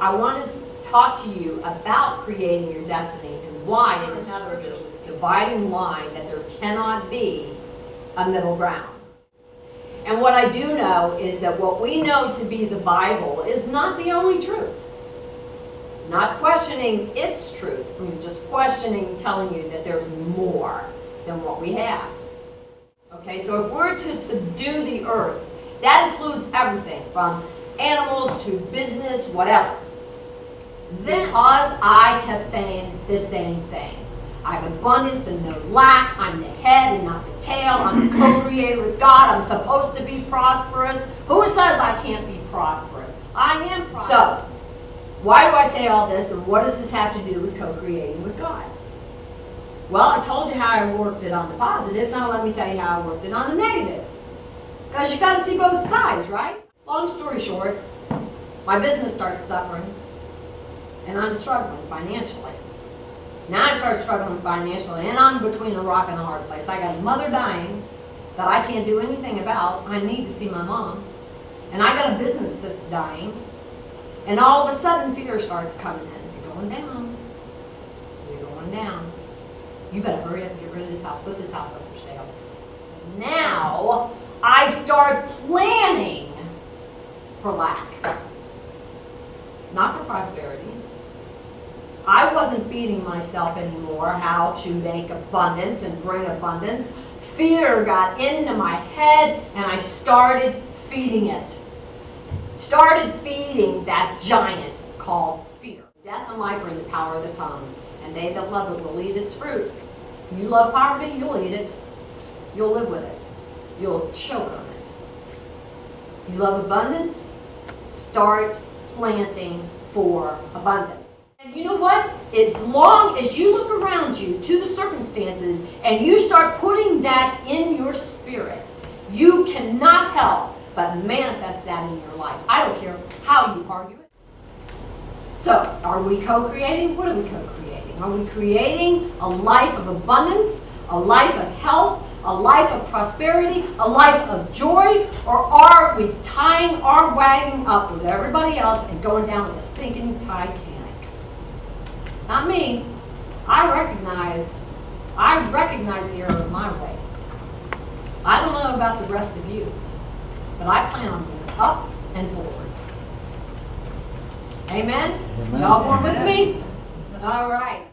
I want to talk to you about creating your destiny and why in the scriptures there's this dividing line that there cannot be a middle ground. And what I do know is that what we know to be the Bible is not the only truth. Not questioning its truth, I'm just questioning, telling you that there's more than what we have. Okay, so if we're to subdue the earth, that includes everything from animals to business, whatever. Then, because I kept saying the same thing. I have abundance and no lack. I'm the head and not the tail. I'm co-created with God. I'm supposed to be prosperous. Who says I can't be prosperous? I am prosperous. So, why do I say all this, and what does this have to do with co-creating with God? Well, I told you how I worked it on the positive. Now let me tell you how I worked it on the negative. Because you got to see both sides, right? Long story short, my business starts suffering, and I'm struggling financially. Now I start struggling financially, and I'm between a rock and a hard place. I got a mother dying that I can't do anything about. I need to see my mom. And I got a business that's dying. And all of a sudden, fear starts coming in. You're going down. You're going down. You better hurry up and get rid of this house. Put this house up for sale. Now, I start planning for lack. Not for prosperity. I wasn't feeding myself anymore how to make abundance and bring abundance. Fear got into my head and I started feeding it. Started feeding that giant called fear. Death and life are in the power of the tongue, and they that love it will eat its fruit. You love poverty, you'll eat it. You'll live with it. You'll choke on it. You love abundance? Start planting for abundance. And you know what? As long as you look around you to the circumstances and you start putting that in your spirit, you cannot help but manifest that in your life. I don't care how you argue it. So, are we co-creating? What are we co-creating? Are we creating a life of abundance, a life of health, a life of prosperity, a life of joy, or are we tying our wagon up with everybody else and going down with a sinking Titanic? Not me. I recognize the error of my ways. I don't know about the rest of you, but I plan on going up and forward. Amen? Y'all born with me? All right.